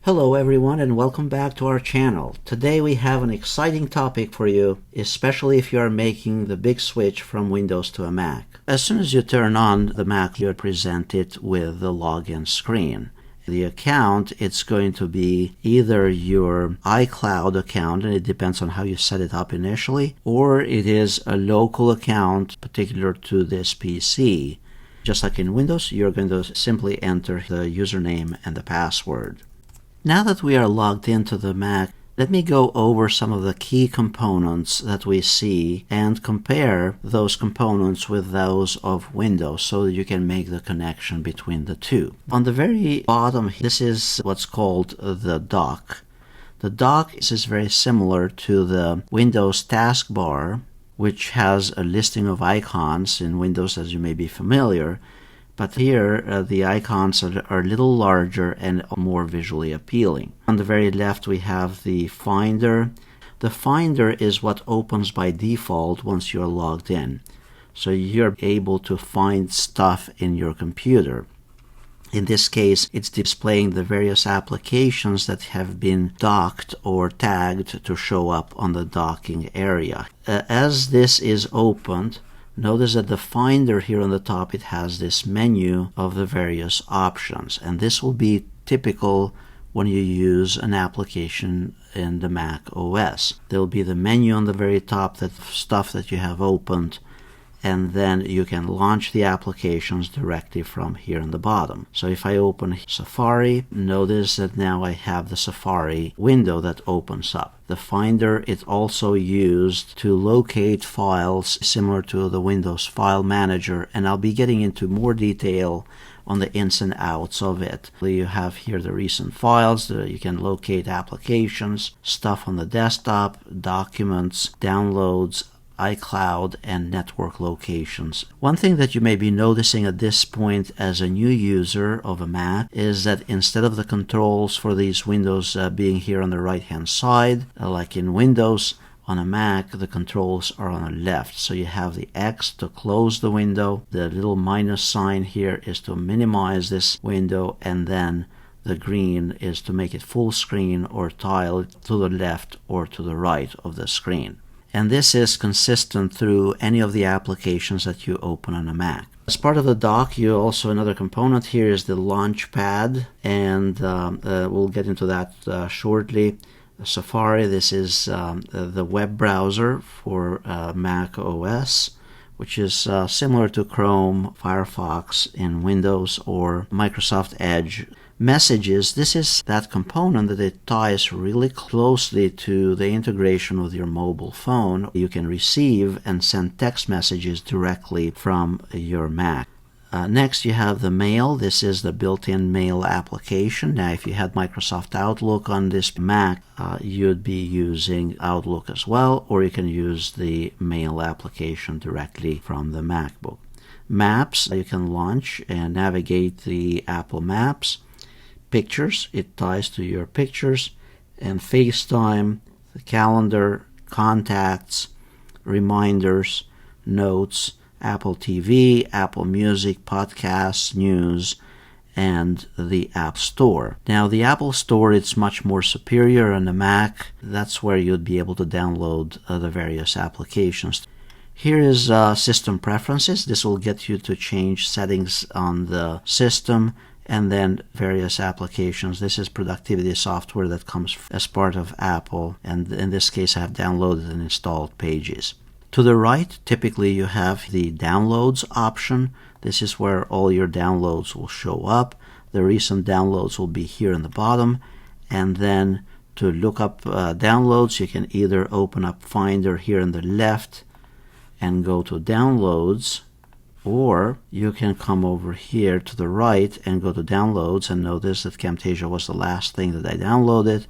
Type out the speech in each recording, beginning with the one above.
Hello everyone and welcome back to our channel. Today we have an exciting topic for you, especially if you are making the big switch from Windows to a Mac. As soon as you turn on the Mac, you're presented with the login screen. The account, it's going to be either your iCloud account, and it depends on how you set it up initially, or it is a local account particular to this PC. Just like in Windows, you're going to simply enter the username and the password. Now that we are logged into the Mac, let me go over some of the key components that we see and compare those components with those of Windows so that you can make the connection between the two. On the very bottom, this is what's called the dock. The dock is very similar to the Windows taskbar, which has a listing of icons in Windows, as you may be familiar. But here, the icons are a little larger and more visually appealing. On the very left, we have the Finder. The Finder is what opens by default once you're logged in. So you're able to find stuff in your computer. In this case, it's displaying the various applications that have been docked or tagged to show up on the docking area. As this is opened, notice that the Finder here on the top, it has this menu of the various options, and this will be typical when you use an application in the MacOS. There will be the menu on the very top, that stuff that you have opened, and then you can launch the applications directly from here on the bottom. So if I open Safari, notice that now I have the Safari window that opens up. The Finder is also used to locate files similar to the Windows File Manager, and I'll be getting into more detail on the ins and outs of it. You have here the recent files, you can locate applications, stuff on the desktop, documents, downloads, iCloud, and network locations. One thing that you may be noticing at this point as a new user of a Mac is that instead of the controls for these windows being here on the right hand side, like in Windows, on a Mac the controls are on the left. So you have the X to close the window, the little minus sign here is to minimize this window, and then the green is to make it full screen or tile to the left or to the right of the screen. And this is consistent through any of the applications that you open on a Mac. As part of the dock, another component here is the Launchpad, and we'll get into that shortly. Safari, this is the web browser for Mac OS, which is similar to Chrome, Firefox in Windows, or Microsoft Edge. Messages, this is that component that it ties really closely to the integration with your mobile phone. You can receive and send text messages directly from your Mac. Next, you have the Mail. This is the built-in mail application. Now, if you had Microsoft Outlook on this Mac, you'd be using Outlook as well, or you can use the Mail application directly from the MacBook. Maps, you can launch and navigate the Apple Maps. Pictures, it ties to your pictures, and FaceTime, the calendar, contacts, reminders, notes, Apple TV, Apple Music, podcasts, news, and the App Store. Now, the Apple Store, it's much more superior on the Mac. That's where you'd be able to download the various applications. Here is System Preferences. This will get you to change settings on the system, and then various applications. This is productivity software that comes as part of Apple, and in this case I have downloaded and installed Pages. To the right, typically you have the Downloads option. This is where all your downloads will show up. The recent downloads will be here in the bottom, and then to look up downloads, you can either open up Finder here on the left and go to Downloads, or you can come over here to the right and go to Downloads, and notice that Camtasia was the last thing that I downloaded.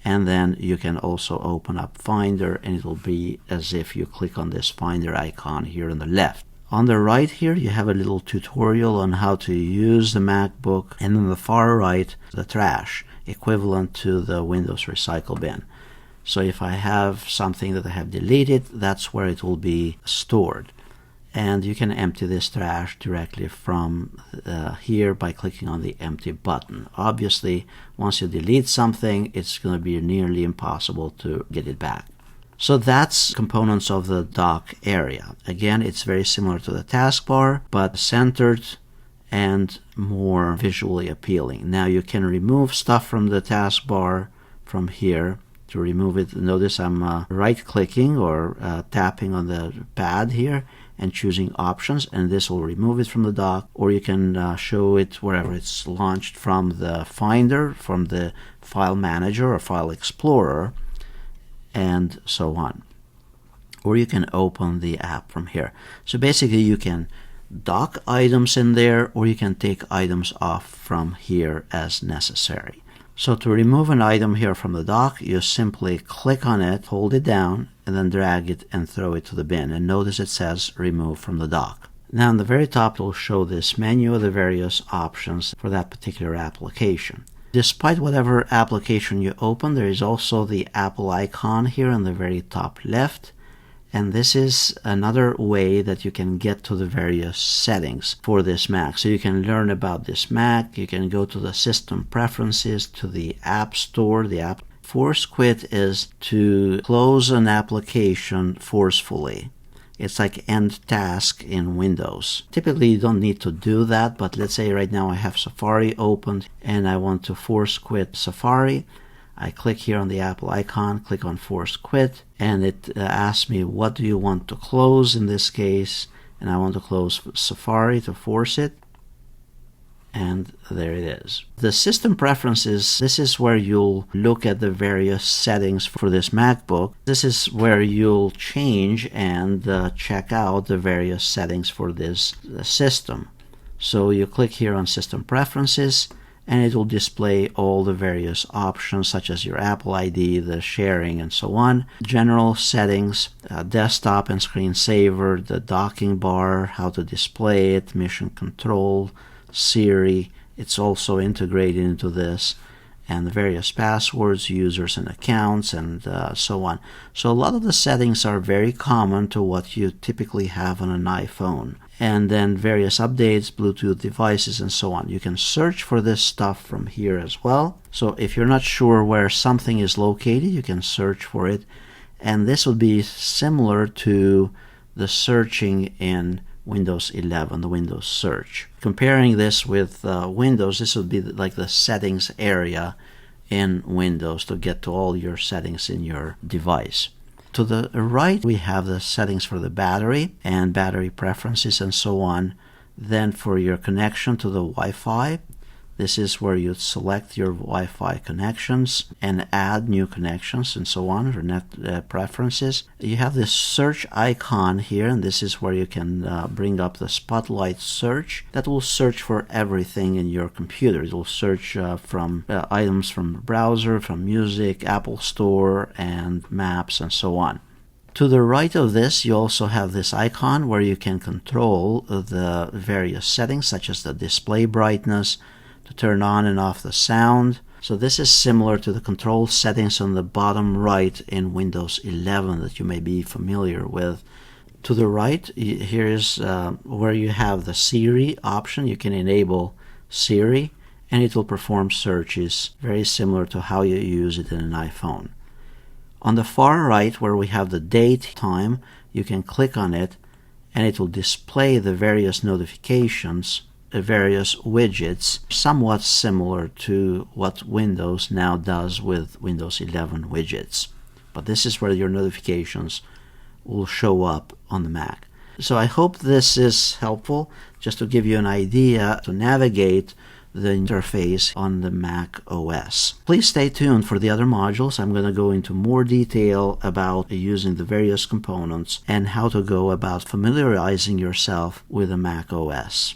And then you can also open up Finder, and it'll be as if you click on this Finder icon here on the left. On the right here, you have a little tutorial on how to use the MacBook, and on the far right, the trash, equivalent to the Windows recycle bin. So if I have something that I have deleted, that's where it will be stored. And you can empty this trash directly from here by clicking on the empty button. Obviously, once you delete something, it's going to be nearly impossible to get it back. So that's components of the dock area. Again, it's very similar to the taskbar, but centered and more visually appealing. Now you can remove stuff from the taskbar from here. To remove it, notice I'm right-clicking or tapping on the pad here and choosing options, and this will remove it from the dock, or you can show it wherever it's launched from the Finder, from the File Manager or File Explorer, and so on. Or you can open the app from here. So basically you can dock items in there, or you can take items off from here as necessary. So to remove an item here from the dock, you simply click on it, hold it down, and then drag it and throw it to the bin. And notice it says remove from the dock. Now on the very top, it will show this menu of the various options for that particular application. Despite whatever application you open, there is also the Apple icon here on the very top left. And this is another way that you can get to the various settings for this Mac. So you can learn about this Mac, you can go to the system preferences, to the Appstore, the app. Force quit is to close an application forcefully. It's like end task in Windows. Typically you don't need to do that, but let's say right now I have Safari opened and I want to force quit Safari. I click here on the Apple icon, click on Force Quit, and it asks me what do you want to close in this case, and I want to close Safari to force it, and there it is. The system preferences, this is where you'll look at the various settings for this MacBook. This is where you'll change and check out the various settings for this system. So you click here on System Preferences, and it will display all the various options such as your Apple ID, the sharing, and so on. General settings, desktop and screensaver, the docking bar, how to display it, mission control, Siri. It's also integrated into this, and the various passwords, users and accounts, and so on. So a lot of the settings are very common to what you typically have on an iPhone. And then various updates, Bluetooth devices, and so on. You can search for this stuff from here as well. So if you're not sure where something is located, you can search for it. And this would be similar to the searching in Windows 11, the Windows search. Comparing this with Windows, this would be like the settings area in Windows to get to all your settings in your device. To the right, we have the settings for the battery and battery preferences and so on. Then for your connection to the Wi-Fi, this is where you select your Wi-Fi connections and add new connections and so on, or net preferences. You have this search icon here, and this is where you can bring up the Spotlight search that will search for everything in your computer. It will search from items from the browser, from music, Apple Store, and maps, and so on. To the right of this, you also have this icon where you can control the various settings, such as the display brightness, to turn on and off the sound. So this is similar to the control settings on the bottom right in Windows 11 that you may be familiar with. To the right, here is where you have the Siri option. You can enable Siri, and it will perform searches very similar to how you use it in an iPhone. On the far right, where we have the date time, you can click on it, and it will display the various notifications, the various widgets, somewhat similar to what Windows now does with Windows 11 widgets. But this is where your notifications will show up on the Mac. So I hope this is helpful, just to give you an idea to navigate the interface on the Mac OS. Please stay tuned for the other modules. I'm going to go into more detail about using the various components and how to go about familiarizing yourself with the Mac OS.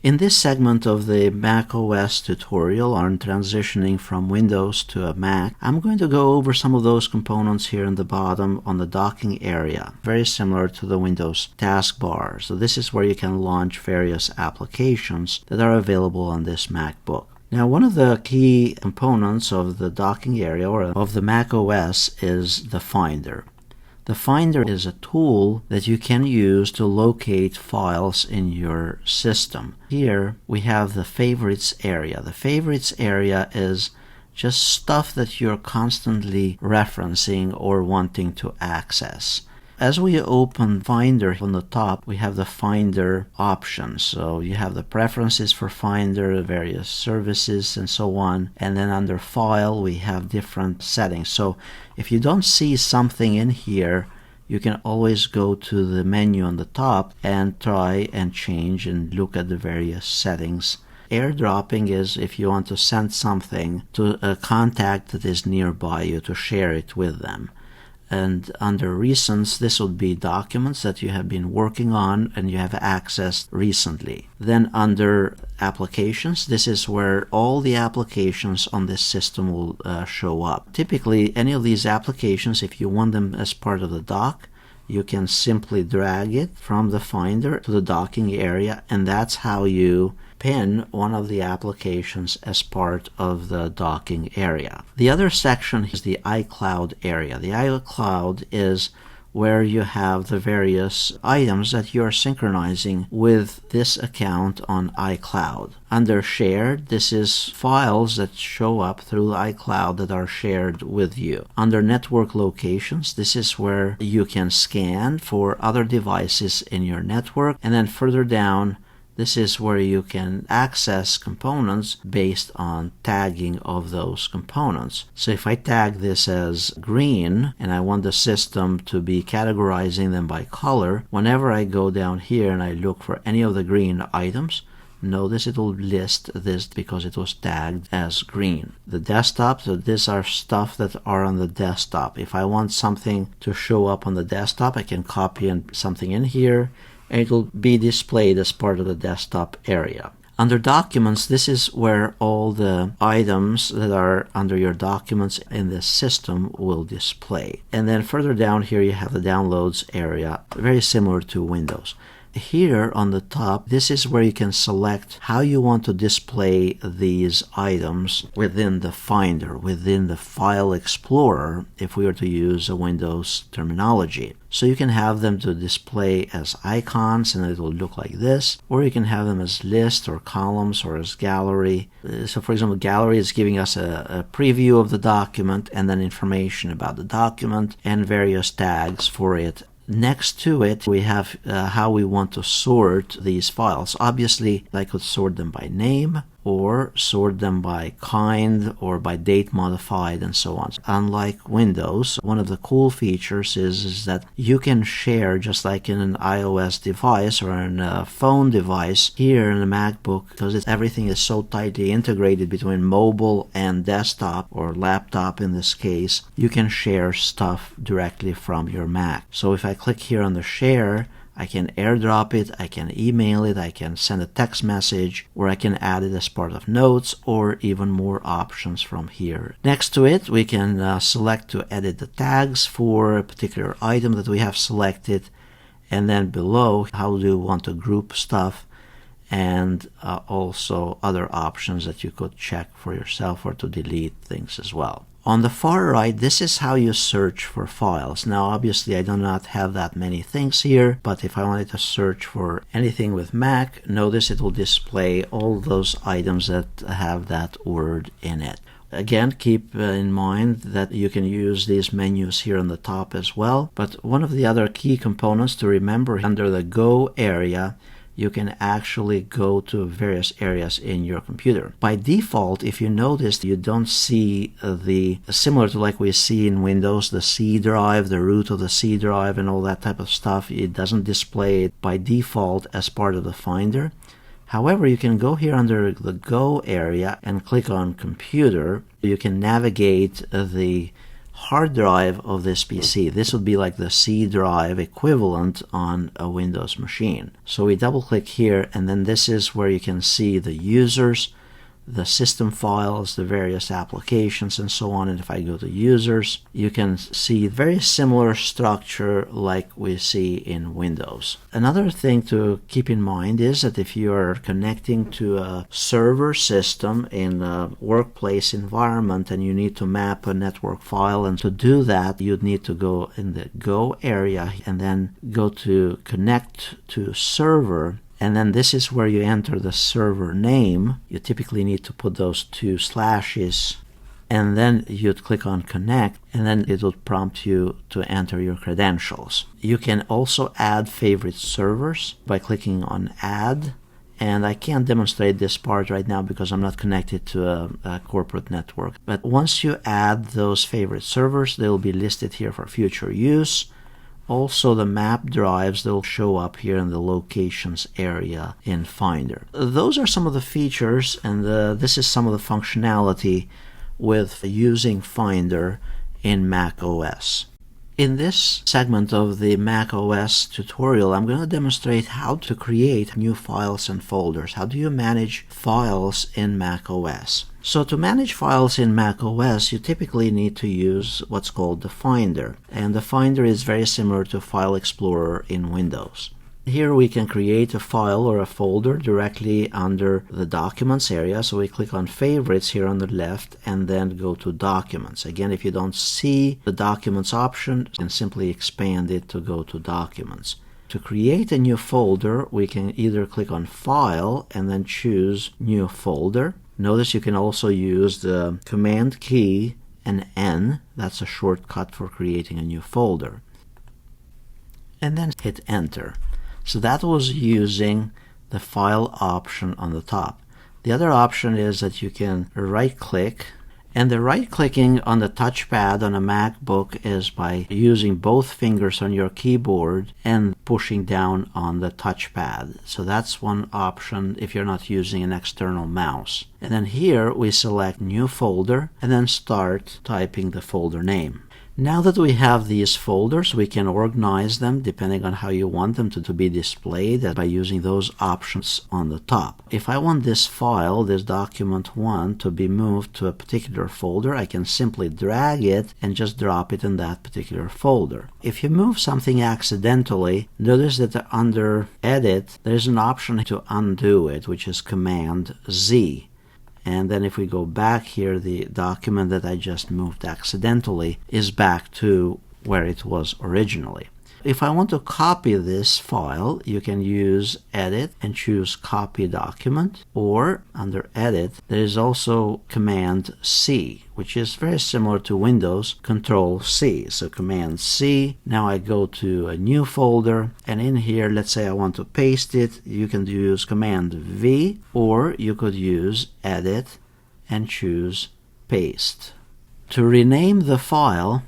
In this segment of the macOS tutorial on transitioning from Windows to a Mac, I'm going to go over some of those components here in the bottom on the docking area, very similar to the Windows taskbar. So this is where you can launch various applications that are available on this MacBook. Now, one of the key components of the docking area or of the macOS is the Finder. The Finder is a tool that you can use to locate files in your system. Here we have the Favorites area. The Favorites area is just stuff that you're constantly referencing or wanting to access. As we open Finder, on the top we have the Finder options. So you have the preferences for Finder, the various services and so on, and then under File we have different settings. So if you don't see something in here, you can always go to the menu on the top and try and change and look at the various settings. Airdropping is if you want to send something to a contact that is nearby you to share it with them. And under Recents, this would be documents that you have been working on and you have accessed recently. Then under Applications, this is where all the applications on this system will show up. Typically, any of these applications, if you want them as part of the dock, you can simply drag it from the Finder to the docking area, and that's how you pin one of the applications as part of the docking area. The other section is the iCloud area. The iCloud is where you have the various items that you're synchronizing with this account on iCloud. Under Shared, this is files that show up through iCloud that are shared with you. Under Network Locations, this is where you can scan for other devices in your network. And then further down, this is where you can access components based on tagging of those components. So if I tag this as green and I want the system to be categorizing them by color, whenever I go down here and I look for any of the green items, notice it will list this because it was tagged as green. The desktop, so these are stuff that are on the desktop. If I want something to show up on the desktop, I can copy something in here, and it will be displayed as part of the desktop area. Under Documents, this is where all the items that are under your documents in this system will display. And then further down here you have the Downloads area, very similar to Windows. Here on the top, this is where you can select how you want to display these items within the Finder, within the File Explorer, if we were to use a Windows terminology. So you can have them to display as icons and it will look like this, or you can have them as list or columns or as gallery. So for example, gallery is giving us a preview of the document and then information about the document and various tags for it. Next to it, we have how we want to sort these files. Obviously, I could sort them by name or sort them by kind or by date modified and so on. Unlike Windows, one of the cool features is that you can share, just like in an iOS device or in a phone device, here in a MacBook, because everything is so tightly integrated between mobile and desktop or laptop in this case, you can share stuff directly from your Mac. So if I click here on the share, I can airdrop it, I can email it, I can send a text message, or I can add it as part of notes, or even more options from here. Next to it, we can select to edit the tags for a particular item that we have selected, and then below, how do you want to group stuff, and also other options that you could check for yourself or to delete things as well. On the far right, this is how you search for files. Now, obviously, I do not have that many things here, but if I wanted to search for anything with Mac, notice it will display all those items that have that word in it. Again, keep in mind that you can use these menus here on the top as well, but one of the other key components to remember, under the Go area, you can actually go to various areas in your computer. By default, if you notice, you don't see similar to like we see in Windows, the C drive, the root of the C drive and all that type of stuff. It doesn't display it by default as part of the Finder. However, you can go here under the Go area and click on Computer. You can navigate the hard drive of this PC. This would be like the C drive equivalent on a Windows machine. So we double click here, and then this is where you can see the users, the system files, the various applications, and so on. And if I go to users, you can see very similar structure like we see in Windows. Another thing to keep in mind is that if you are connecting to a server system in a workplace environment and you need to map a network file, and to do that, you'd need to go in the Go area and then go to Connect to Server. And then this is where you enter the server name. You typically need to put those 2 slashes, and then you'd click on Connect, and then it will prompt you to enter your credentials. You can also add favorite servers by clicking on Add. And I can't demonstrate this part right now because I'm not connected to a corporate network. But once you add those favorite servers, they'll be listed here for future use. Also, the map drives, they'll show up here in the locations area in Finder. Those are some of the features, and this is some of the functionality with using Finder in macOS. In this segment of the macOS tutorial, I'm going to demonstrate how to create new files and folders. How do you manage files in macOS? So to manage files in macOS, you typically need to use what's called the Finder. And the Finder is very similar to File Explorer in Windows. Here we can create a file or a folder directly under the Documents area. So we click on Favorites here on the left and then go to Documents. Again, if you don't see the Documents option, you can simply expand it to go to Documents. To create a new folder, we can either click on File and then choose New Folder. Notice you can also use the Command key and N. That's a shortcut for creating a new folder. And then hit Enter. So that was using the File option on the top. The other option is that you can right-click, and the right-clicking on the touchpad on a MacBook is by using both fingers on your keyboard and pushing down on the touchpad. So that's one option if you're not using an external mouse. And then here we select New Folder and then start typing the folder name. Now that we have these folders, we can organize them depending on how you want them to be displayed by using those options on the top. If I want this file, this document 1, to be moved to a particular folder, I can simply drag it and just drop it in that particular folder. If you move something accidentally, notice that under Edit, there's an option to undo it, which is Command Z. And then if we go back here, the document that I just moved accidentally is back to where it was originally. If I want to copy this file, you can use Edit and choose Copy Document, or under Edit, there is also Command C, which is very similar to Windows, Control C. So Command C, now I go to a new folder, and in here, let's say I want to paste it, you can use Command V, or you could use Edit and choose Paste. To rename the file,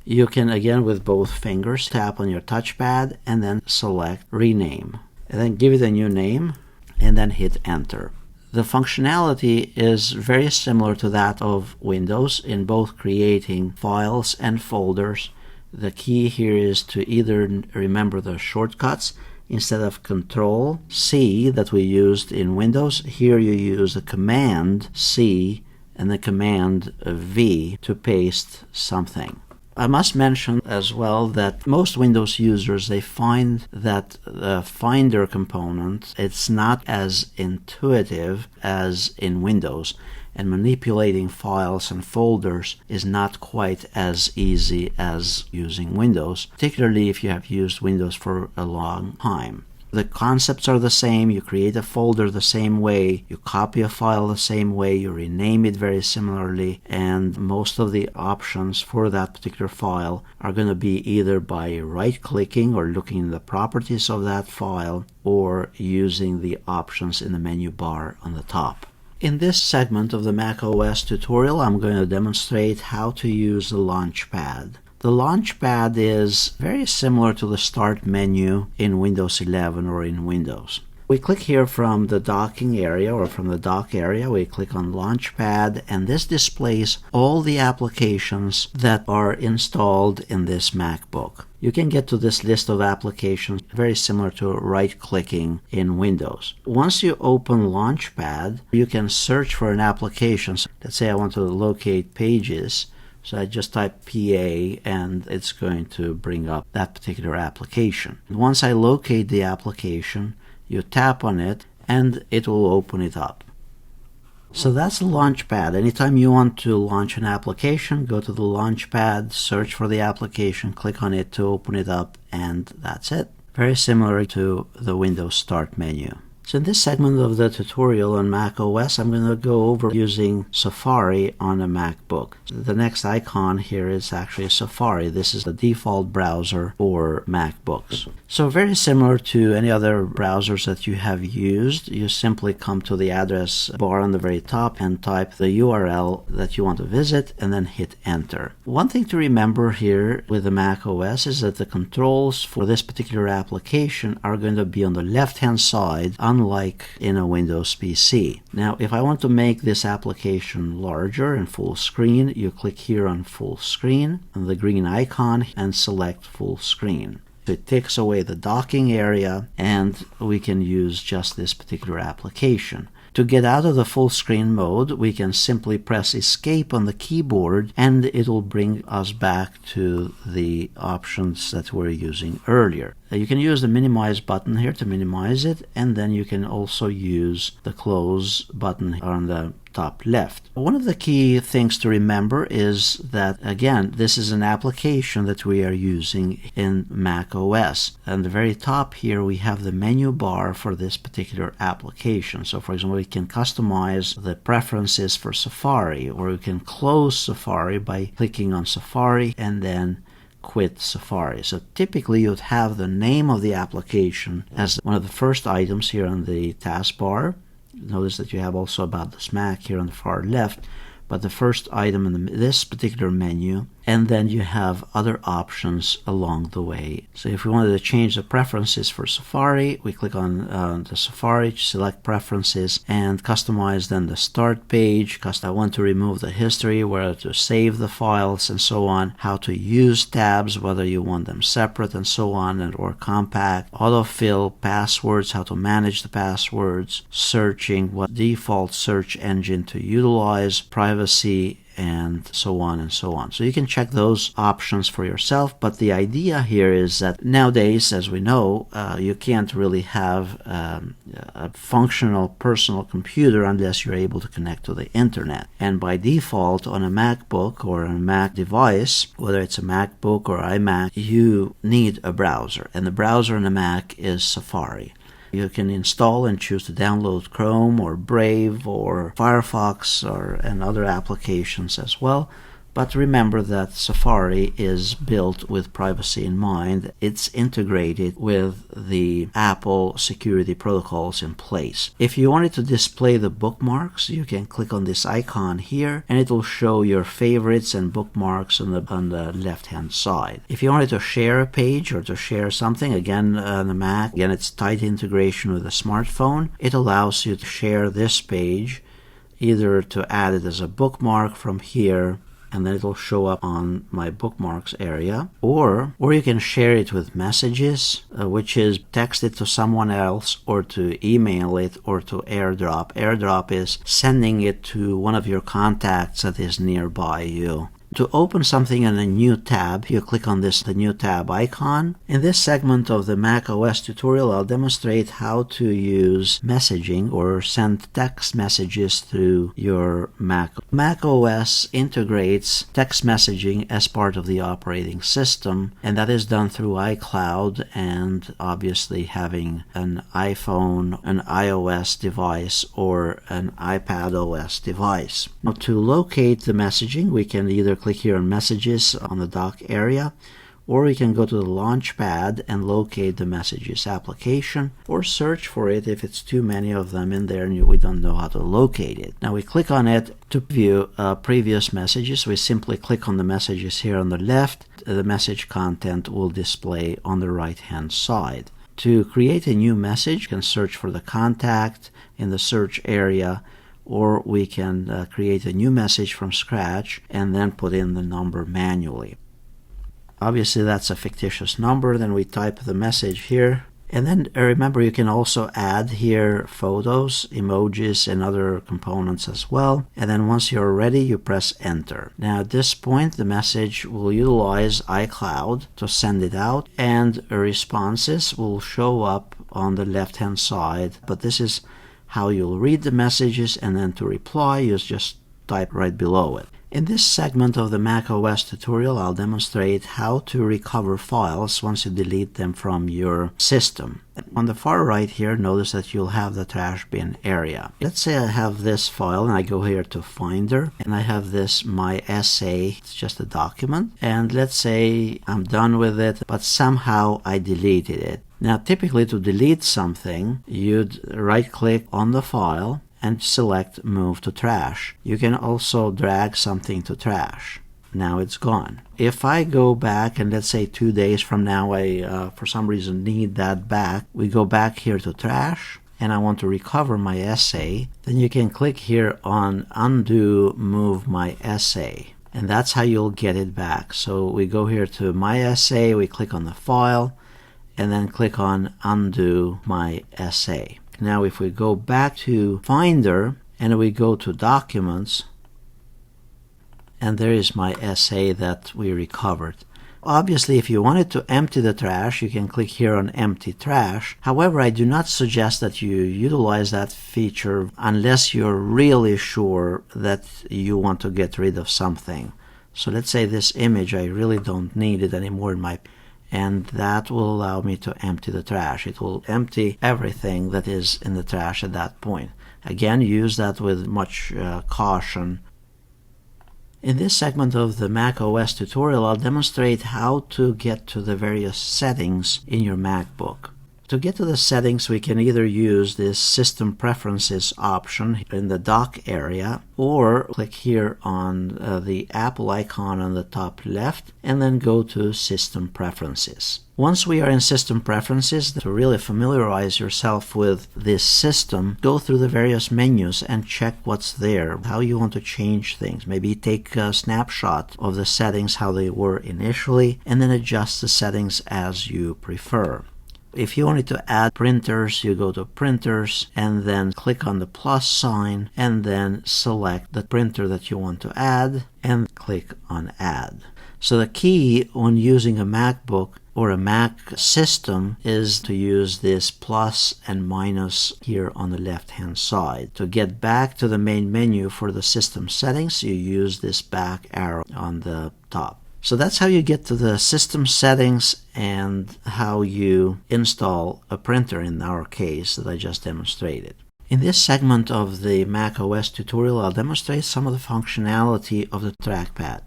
you can, again with both fingers, tap on your touchpad and then select Rename. And then give it a new name and then hit Enter. The functionality is very similar to that of Windows in both creating files and folders. The key here is to either remember the shortcuts. Instead of Control C that we used in Windows, here you use the Command C and the Command V to paste something. I must mention as well that most Windows users, they find that the Finder component, it's not as intuitive as in Windows, and manipulating files and folders is not quite as easy as using Windows, particularly if you have used Windows for a long time. The concepts are the same. You create a folder the same way, you copy a file the same way, you rename it very similarly, and most of the options for that particular file are going to be either by right-clicking or looking in the properties of that file, or using the options in the menu bar on the top. In this segment of the macOS tutorial, I'm going to demonstrate how to use the Launchpad. The Launchpad is very similar to the Start menu in Windows 11 or in Windows. We click here from the docking area or from the dock area. We click on Launchpad, and this displays all the applications that are installed in this MacBook. You can get to this list of applications very similar to right-clicking in Windows. Once you open Launchpad, you can search for an application. So let's say I want to locate Pages. So I just type PA and it's going to bring up that particular application. Once I locate the application, you tap on it and it will open it up. So that's Launchpad. Anytime you want to launch an application, go to the Launchpad, search for the application, click on it to open it up, and that's it. Very similar to the Windows Start menu. So in this segment of the tutorial on macOS, I'm going to go over using Safari on a MacBook. The next icon here is actually Safari. This is the default browser for MacBooks. So very similar to any other browsers that you have used, you simply come to the address bar on the very top and type the URL that you want to visit and then hit enter. One thing to remember here with the macOS is that the controls for this particular application are going to be on the left-hand side, unlike in a Windows PC. Now, if I want to make this application larger and full screen, you click here on full screen on the green icon and select full screen. It takes away the docking area and we can use just this particular application. To get out of the full screen mode, we can simply press escape on the keyboard and it will bring us back to the options that we were using earlier. You can use the minimize button here to minimize it, and then you can also use the close button on the top left. One of the key things to remember is that, again, this is an application that we are using in macOS. On the very top here, we have the menu bar for this particular application. So, for example, we can customize the preferences for Safari, or we can close Safari by clicking on Safari and then quit Safari. So typically you'd have the name of the application as one of the first items here on the taskbar. Notice that you have also About This Mac here on the far left, but the first item in this particular menu, and then you have other options along the way. So if we wanted to change the preferences for Safari, we click on the Safari, select preferences, and customize then the start page, because I want to remove the history, where to save the files and so on, how to use tabs, whether you want them separate and so on, and or compact, autofill, passwords, how to manage the passwords, searching, what default search engine to utilize, privacy, and so on and so on. So you can check those options for yourself, but the idea here is that nowadays, as we know, you can't really have a functional personal computer unless you're able to connect to the internet. And by default, on a MacBook or a Mac device, whether it's a MacBook or iMac, you need a browser, and the browser on a Mac is Safari. You can install and choose to download Chrome or Brave or Firefox and other applications as well. But remember that Safari is built with privacy in mind. It's integrated with the Apple security protocols in place. If you wanted to display the bookmarks, you can click on this icon here and it will show your favorites and bookmarks on the left-hand side. If you wanted to share a page or to share something, again on the Mac, again it's tight integration with a smartphone. It allows you to share this page, either to add it as a bookmark from here, and then it'll show up on my bookmarks area, or you can share it with messages, which is text it to someone else, or to email it, or to AirDrop. AirDrop is sending it to one of your contacts that is nearby you. To open something in a new tab, you click on the new tab icon. In this segment of the macOS tutorial, I'll demonstrate how to use messaging or send text messages through your Mac. macOS integrates text messaging as part of the operating system, and that is done through iCloud and obviously having an iPhone, an iOS device, or an iPadOS device. Now, to locate the messaging, we can either click here on Messages on the dock area, or we can go to the Launchpad and locate the Messages application, or search for it if it's too many of them in there and we don't know how to locate it. Now we click on it to view previous messages. We simply click on the messages here on the left. The message content will display on the right hand side. To create a new message, you can search for the contact in the search area, or we can create a new message from scratch and then put in the number manually. Obviously that's a fictitious number, then we type the message here. And then remember, you can also add here photos, emojis, and other components as well. And then once you're ready, you press enter. Now at this point, the message will utilize iCloud to send it out, and responses will show up on the left-hand side. But this is how you'll read the messages, and then to reply, you just type right below it. In this segment of the macOS tutorial, I'll demonstrate how to recover files once you delete them from your system. On the far right here, notice that you'll have the trash bin area. Let's say I have this file and I go here to Finder, and I have this my essay, it's just a document, and let's say I'm done with it, but somehow I deleted it. Now typically to delete something, you'd right-click on the file and select Move to Trash. You can also drag something to trash. Now it's gone. If I go back and let's say 2 days from now I for some reason need that back, we go back here to trash and I want to recover my essay, then you can click here on Undo Move My Essay, and that's how you'll get it back. So we go here to My Essay, we click on the file, and then click on Undo My Essay. Now if we go back to Finder and we go to Documents, and there is my essay that we recovered. Obviously, if you wanted to empty the trash, you can click here on Empty Trash. However, I do not suggest that you utilize that feature unless you're really sure that you want to get rid of something. So let's say this image, I really don't need it anymore in my, and that will allow me to empty the trash. It will empty everything that is in the trash at that point. Again, use that with much caution. In this segment of the macOS tutorial, I'll demonstrate how to get to the various settings in your MacBook. To get to the settings, we can either use this System Preferences option in the dock area, or click here on the Apple icon on the top left, and then go to System Preferences. Once we are in System Preferences, to really familiarize yourself with this system, go through the various menus and check what's there, how you want to change things. Maybe take a snapshot of the settings, how they were initially, and then adjust the settings as you prefer. If you wanted to add printers, you go to Printers and then click on the plus sign and then select the printer that you want to add and click on Add. So the key when using a MacBook or a Mac system is to use this plus and minus here on the left hand side. To get back to the main menu for the system settings, you use this back arrow on the top. So that's how you get to the system settings and how you install a printer in our case that I just demonstrated. In this segment of the macOS tutorial, I'll demonstrate some of the functionality of the trackpad.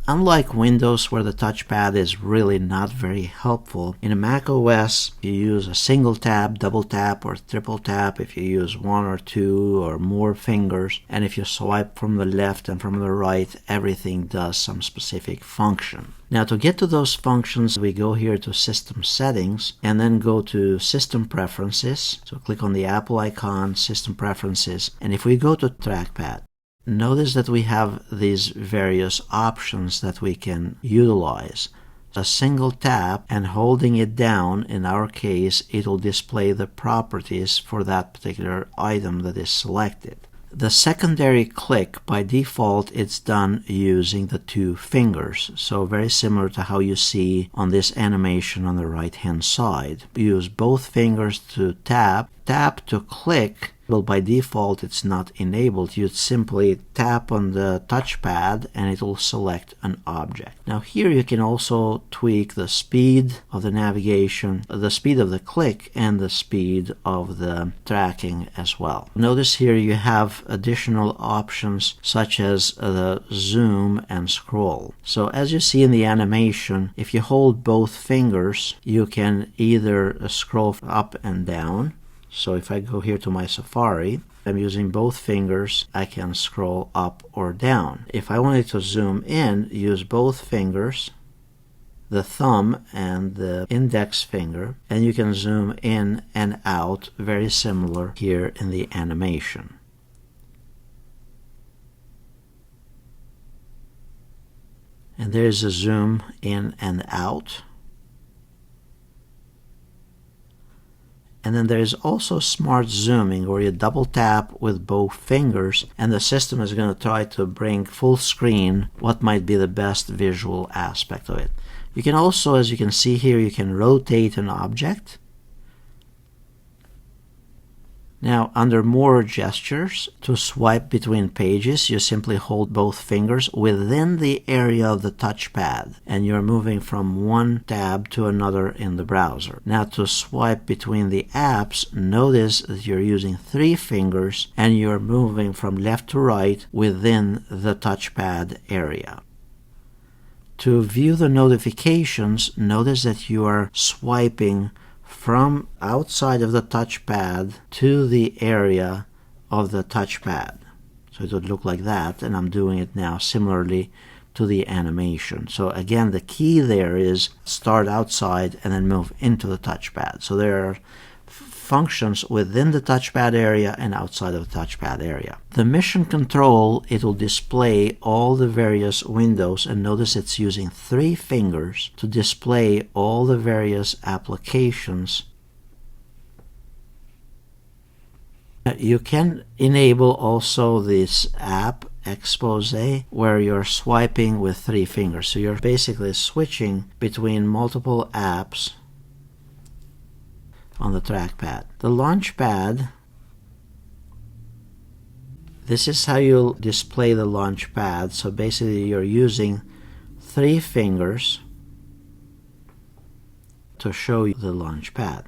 Unlike Windows, where the touchpad is really not very helpful, in a macOS you use a single tap, double tap, or triple tap if you use one or two or more fingers, and if you swipe from the left and from the right, everything does some specific function. Now to get to those functions, we go here to System Settings and then go to System Preferences. So click on the Apple icon, System Preferences, and if we go to Trackpad, notice that we have these various options that we can utilize. A single tap and holding it down, in our case, it will display the properties for that particular item that is selected. The secondary click, by default, it's done using the two fingers. So very similar to how you see on this animation on the right hand side. Use both fingers to tap, tap to click. Well, by default, it's not enabled. You'd simply tap on the touchpad and it will select an object. Now here you can also tweak the speed of the navigation, the speed of the click, and the speed of the tracking as well. Notice here you have additional options such as the zoom and scroll. So as you see in the animation, if you hold both fingers, you can either scroll up and down. So if I go here to my Safari, I'm using both fingers, I can scroll up or down. If I wanted to zoom in, use both fingers the thumb and the index finger, and you can zoom in and out, very similar here in the animation. And there's a zoom in and out. And then there's also smart zooming, where you double tap with both fingers and the system is going to try to bring full screen what might be the best visual aspect of it. You can also, as you can see here, you can rotate an object. Now, under more gestures, to swipe between pages, you simply hold both fingers within the area of the touchpad, and you're moving from one tab to another in the browser. Now, to swipe between the apps, notice that you're using 3 fingers, and you're moving from left to right within the touchpad area. To view the notifications, notice that you are swiping from outside of the touchpad to the area of the touchpad. So it would look like that, and I'm doing it now similarly to the animation. So again, the key there is start outside and then move into the touchpad. So there are functions within the touchpad area and outside of the touchpad area. The mission control, it will display all the various windows, and notice it's using 3 fingers to display all the various applications. You can enable also this app expose, where you're swiping with 3 fingers. So you're basically switching between multiple apps on the trackpad. The Launchpad, this is how you'll display the Launchpad. So basically you're using 3 fingers to show you the Launchpad.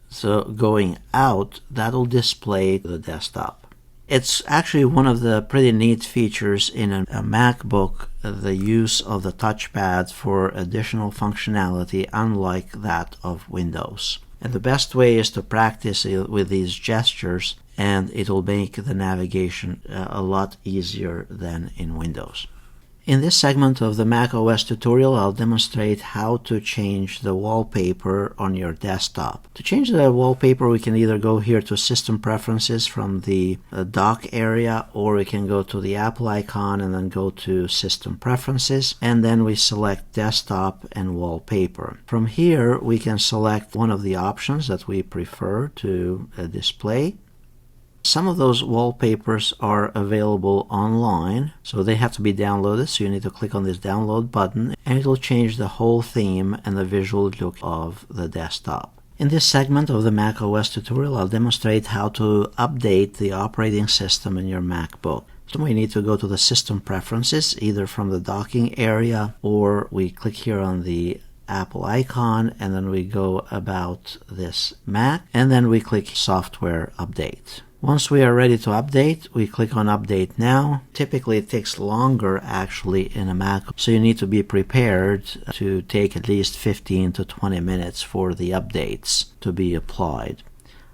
So going out, that'll display the desktop. It's actually one of the pretty neat features in a MacBook, the use of the touchpad for additional functionality, unlike that of Windows. And the best way is to practice with these gestures, and it'll make the navigation a lot easier than in Windows. In this segment of the macOS tutorial, I'll demonstrate how to change the wallpaper on your desktop. To change the wallpaper, we can either go here to System Preferences from the dock area, or we can go to the Apple icon and then go to System Preferences, and then we select Desktop and Wallpaper. From here, we can select one of the options that we prefer to display. Some of those wallpapers are available online, so they have to be downloaded, so you need to click on this download button, and it will change the whole theme and the visual look of the desktop. In this segment of the macOS tutorial, I'll demonstrate how to update the operating system in your MacBook. So we need to go to the System Preferences, either from the docking area, or we click here on the Apple icon, and then we go about this Mac, and then we click Software Update. Once we are ready to update, we click on Update Now. Typically it takes longer actually in a Mac, so you need to be prepared to take at least 15 to 20 minutes for the updates to be applied.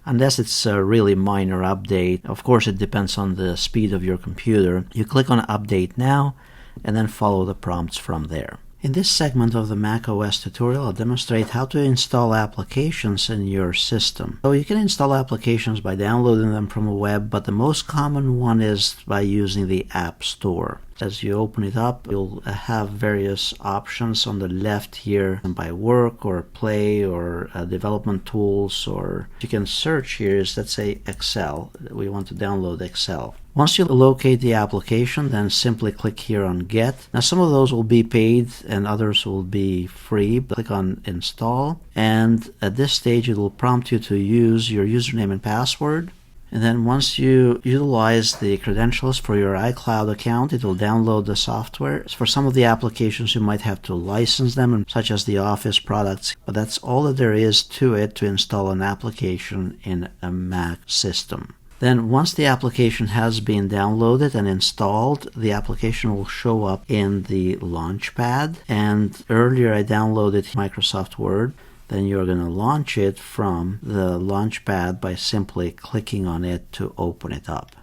Unless it's a really minor update, of course it depends on the speed of your computer. You click on Update Now and then follow the prompts from there. In this segment of the macOS tutorial, I'll demonstrate how to install applications in your system. So you can install applications by downloading them from the web, but the most common one is by using the Appstore. As you open it up, you'll have various options on the left here, and by work or play or development tools, or you can search here is, let's say, Excel. We want to download Excel. Once you locate the application, then simply click here on Get. Now some of those will be paid and others will be free. Click on Install, and at this stage it will prompt you to use your username and password. And then once you utilize the credentials for your iCloud account, it will download the software. For some of the applications you might have to license them, such as the Office products, but that's all that there is to it to install an application in a Mac system. Then once the application has been downloaded and installed, the application will show up in the Launchpad. And earlier I downloaded Microsoft Word. Then you're going to launch it from the Launchpad by simply clicking on it to open it up.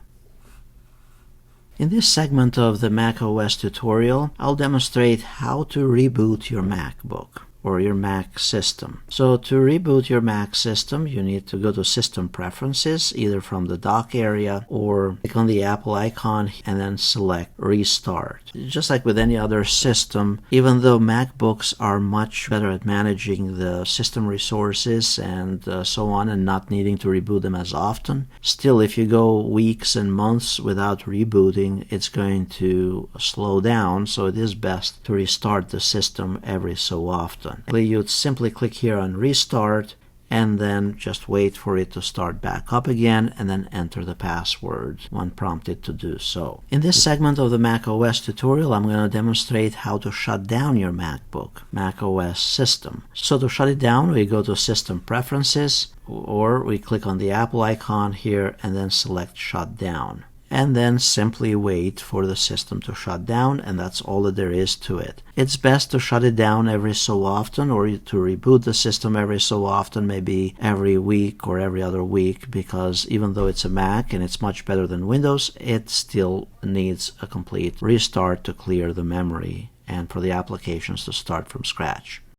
In this segment of the macOS tutorial, I'll demonstrate how to reboot your MacBook or your Mac system. So to reboot your Mac system, you need to go to System Preferences, either from the dock area or click on the Apple icon and then select Restart. Just like with any other system, even though MacBooks are much better at managing the system resources and so on and not needing to reboot them as often, still if you go weeks and months without rebooting, it's going to slow down, so it is best to restart the system every so often. You'd simply click here on Restart and then just wait for it to start back up again and then enter the password when prompted to do so. In this segment of the macOS tutorial, I'm going to demonstrate how to shut down your MacBook, macOS system. So to shut it down, we go to System Preferences, or we click on the Apple icon here and then select Shut Down. And then simply wait for the system to shut down, and that's all that there is to it. It's best to shut it down every so often, or to reboot the system every so often, maybe every week or every other week, because even though it's a Mac and it's much better than Windows, it still needs a complete restart to clear the memory and for the applications to start from scratch.